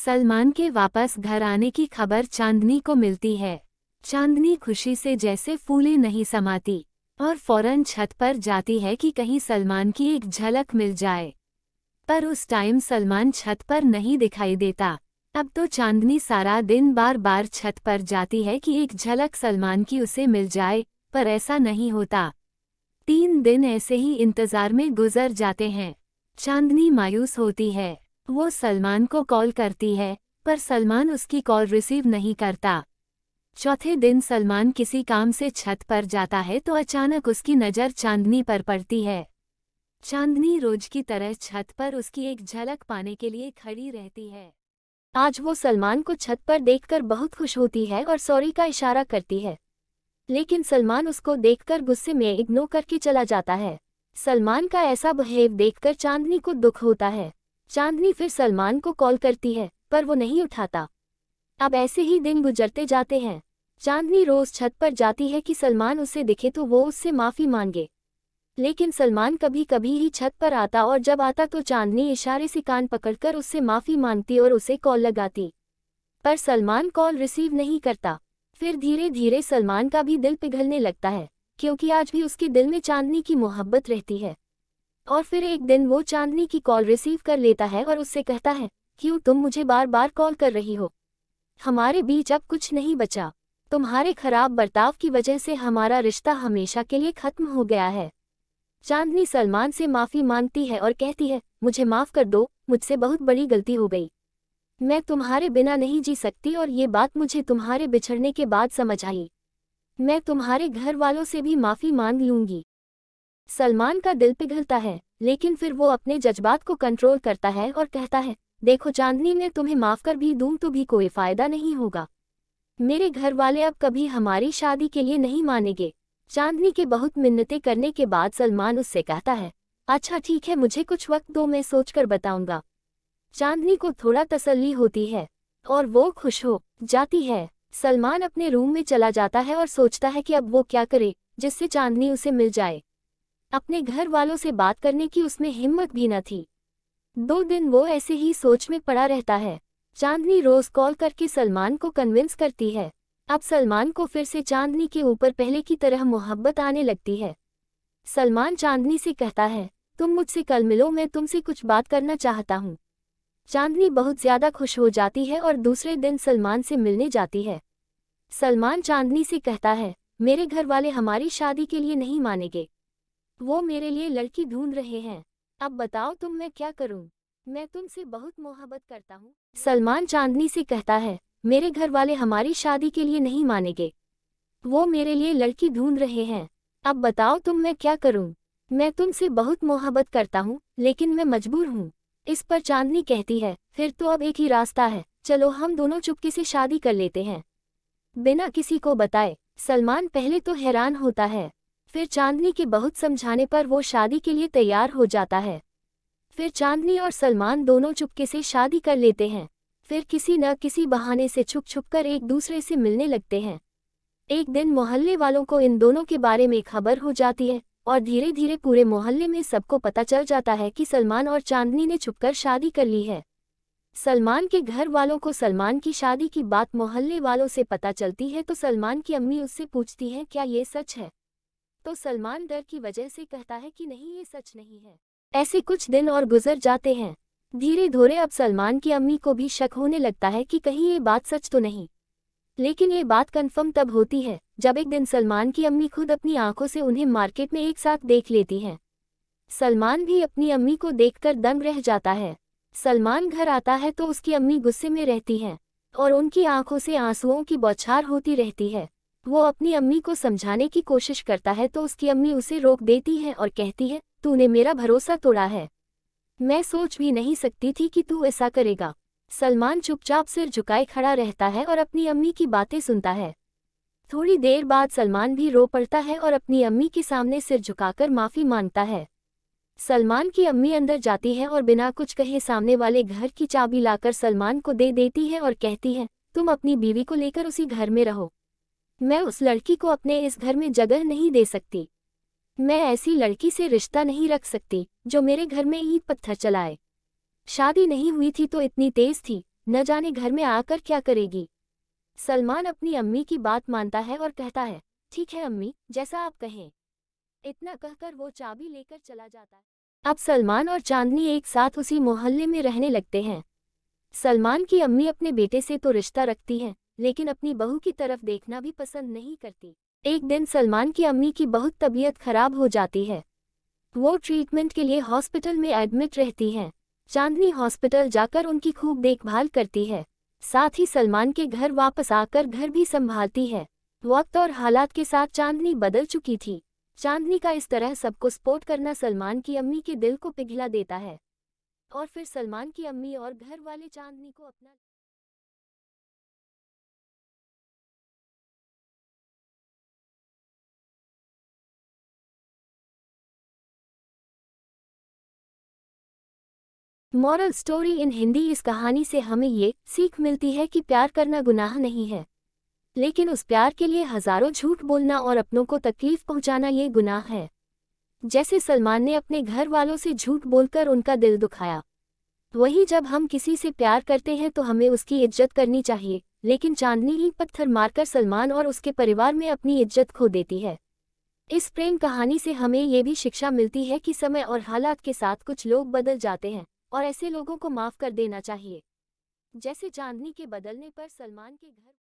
सलमान के वापस घर आने की खबर चांदनी को मिलती है। चांदनी खुशी से जैसे फूले नहीं समाती और फौरन छत पर जाती है कि कहीं सलमान की एक झलक मिल जाए। पर उस टाइम सलमान छत पर नहीं दिखाई देता। अब तो चांदनी सारा दिन बार बार छत पर जाती है कि एक झलक सलमान की उसे मिल जाए, पर ऐसा नहीं होता। 3 दिन ऐसे ही इंतजार में गुजर जाते हैं। चांदनी मायूस होती है। वो सलमान को कॉल करती है, पर सलमान उसकी कॉल रिसीव नहीं करता। चौथे दिन सलमान किसी काम से छत पर जाता है तो अचानक उसकी नज़र चांदनी पर पड़ती है। चांदनी रोज की तरह छत पर उसकी एक झलक पाने के लिए खड़ी रहती है। आज वो सलमान को छत पर देखकर बहुत खुश होती है और सॉरी का इशारा करती है, लेकिन सलमान उसको देखकर गुस्से में इग्नोर करके चला जाता है। सलमान का ऐसा बिहेव देखकर चांदनी को दुख होता है। चांदनी फिर सलमान को कॉल करती है, पर वो नहीं उठाता। अब ऐसे ही दिन गुजरते जाते हैं। चांदनी रोज छत पर जाती है कि सलमान उसे दिखे तो वो उससे माफ़ी मांगे, लेकिन सलमान कभी कभी ही छत पर आता और जब आता तो चांदनी इशारे से कान पकड़कर उससे माफ़ी मांगती और उसे कॉल लगाती, पर सलमान कॉल रिसीव नहीं करता। फिर धीरे धीरे सलमान का भी दिल पिघलने लगता है, क्योंकि आज भी उसके दिल में चांदनी की मोहब्बत रहती है। और फिर एक दिन वो चांदनी की कॉल रिसीव कर लेता है और उससे कहता है, क्यों तुम मुझे बार बार कॉल कर रही हो? हमारे बीच अब कुछ नहीं बचा। तुम्हारे खराब बर्ताव की वजह से हमारा रिश्ता हमेशा के लिए खत्म हो गया है। चांदनी सलमान से माफ़ी मांगती है और कहती है, मुझे माफ़ कर दो, मुझसे बहुत बड़ी गलती हो गई। मैं तुम्हारे बिना नहीं जी सकती और ये बात मुझे तुम्हारे बिछड़ने के बाद समझ आई। मैं तुम्हारे घर वालों से भी माफ़ी मांग लूंगी। सलमान का दिल पिघलता है, लेकिन फिर वो अपने जज्बात को कंट्रोल करता है और कहता है, देखो चांदनी, मैं तुम्हें माफ़ कर भी दूं तो भी कोई फ़ायदा नहीं होगा। मेरे घर वाले अब कभी हमारी शादी के लिए नहीं मानेंगे। चांदनी के बहुत मिन्नतें करने के बाद सलमान उससे कहता है, अच्छा ठीक है, मुझे कुछ वक्त दो, मैं सोचकर बताऊंगा। चांदनी को थोड़ा तसल्ली होती है और वो खुश हो जाती है। सलमान अपने रूम में चला जाता है और सोचता है कि अब वो क्या करे जिससे चांदनी उसे मिल जाए। अपने घर वालों से बात करने की उसमें हिम्मत भी न थी। 2 दिन वो ऐसे ही सोच में पड़ा रहता है। चांदनी रोज कॉल करके सलमान को कन्विंस करती है। अब सलमान को फिर से चांदनी के ऊपर पहले की तरह मोहब्बत आने लगती है। सलमान चांदनी से कहता है, तुम मुझसे कल मिलो, मैं तुमसे कुछ बात करना चाहता हूँ। चांदनी बहुत ज़्यादा खुश हो जाती है और दूसरे दिन सलमान से मिलने जाती है। सलमान चांदनी से कहता है, मेरे घर वाले हमारी शादी के लिए नहीं मानेंगे। वो मेरे लिए लड़की ढूंढ रहे हैं। अब बताओ तुम, मैं क्या करूं? मैं तुमसे बहुत मोहब्बत करता हूं। सलमान चांदनी से कहता है, मेरे घर वाले हमारी शादी के लिए नहीं मानेंगे। वो मेरे लिए लड़की ढूंढ रहे हैं। अब बताओ तुम, मैं क्या करूं? मैं तुमसे बहुत मोहब्बत करता हूं, लेकिन मैं मजबूर हूं। इस पर चांदनी कहती है, फिर तो अब एक ही रास्ता है, चलो हम दोनों चुपके से शादी कर लेते हैं, बिना किसी को बताए। सलमान पहले तो हैरान होता है, फिर चांदनी के बहुत समझाने पर वो शादी के लिए तैयार हो जाता है। फिर चांदनी और सलमान दोनों चुपके से शादी कर लेते हैं। फिर किसी न किसी बहाने से छुप छुप कर एक दूसरे से मिलने लगते हैं। एक दिन मोहल्ले वालों को इन दोनों के बारे में खबर हो जाती है और धीरे धीरे पूरे मोहल्ले में सबको पता चल जाता है कि सलमान और चांदनी ने छुपकर शादी कर ली है। सलमान के घर वालों को सलमान की शादी की बात मोहल्ले वालों से पता चलती है तो सलमान की अम्मी उससे पूछती हैं, क्या ये सच है? तो सलमान डर की वजह से कहता है कि नहीं, ये सच नहीं है। ऐसे कुछ दिन और गुजर जाते हैं। धीरे धीरे अब सलमान की अम्मी को भी शक होने लगता है कि कहीं ये बात सच तो नहीं। लेकिन ये बात कंफर्म तब होती है जब एक दिन सलमान की अम्मी खुद अपनी आंखों से उन्हें मार्केट में एक साथ देख लेती हैं। सलमान भी अपनी अम्मी को देखकर दंग रह जाता है। सलमान घर आता है तो उसकी अम्मी गुस्से में रहती हैं और उनकी आंखों से आंसुओं की बौछार होती रहती है। वो अपनी अम्मी को समझाने की कोशिश करता है तो उसकी अम्मी उसे रोक देती है और कहती है, तूने मेरा भरोसा तोड़ा है। मैं सोच भी नहीं सकती थी कि तू ऐसा करेगा। सलमान चुपचाप सिर झुकाए खड़ा रहता है और अपनी अम्मी की बातें सुनता है। थोड़ी देर बाद सलमान भी रो पड़ता है और अपनी अम्मी के सामने सिर झुकाकर माफ़ी मांगता है। सलमान की अम्मी अंदर जाती है और बिना कुछ कहे सामने वाले घर की चाबी लाकर सलमान को दे देती है और कहती है, तुम अपनी बीवी को लेकर उसी घर में रहो। मैं उस लड़की को अपने इस घर में जगह नहीं दे सकती। मैं ऐसी लड़की से रिश्ता नहीं रख सकती जो मेरे घर में ईंट पत्थर चलाए। शादी नहीं हुई थी तो इतनी तेज थी, न जाने घर में आकर क्या करेगी। सलमान अपनी अम्मी की बात मानता है और कहता है, ठीक है अम्मी, जैसा आप कहें। इतना कहकर वो चाबी लेकर चला जाता है। अब सलमान और चांदनी एक साथ उसी मोहल्ले में रहने लगते हैं। सलमान की अम्मी अपने बेटे से तो रिश्ता रखती हैं, लेकिन अपनी बहू की तरफ देखना भी पसंद नहीं करती। एक दिन सलमान की अम्मी की बहुत तबीयत खराब हो जाती है। वो ट्रीटमेंट के लिए हॉस्पिटल में एडमिट रहती हैं। चांदनी हॉस्पिटल जाकर उनकी खूब देखभाल करती है, साथ ही सलमान के घर वापस आकर घर भी संभालती है। वक्त और हालात के साथ चांदनी बदल चुकी थी। चांदनी का इस तरह सबको सपोर्ट करना सलमान की अम्मी के दिल को पिघला देता है, और फिर सलमान की अम्मी और घर वाले चांदनी को अपना मॉरल स्टोरी इन हिंदी। इस कहानी से हमें ये सीख मिलती है कि प्यार करना गुनाह नहीं है, लेकिन उस प्यार के लिए हजारों झूठ बोलना और अपनों को तकलीफ पहुंचाना ये गुनाह है। जैसे सलमान ने अपने घर वालों से झूठ बोलकर उनका दिल दुखाया, वहीं जब हम किसी से प्यार करते हैं तो हमें उसकी इज्जत करनी चाहिए, लेकिन चांदनी ही पत्थर मारकर सलमान और उसके परिवार में अपनी इज्जत खो देती है। इस प्रेम कहानी से हमें ये भी शिक्षा मिलती है कि समय और हालात के साथ कुछ लोग बदल जाते हैं और ऐसे लोगों को माफ कर देना चाहिए। जैसे चांदनी के बदलने पर सलमान के घर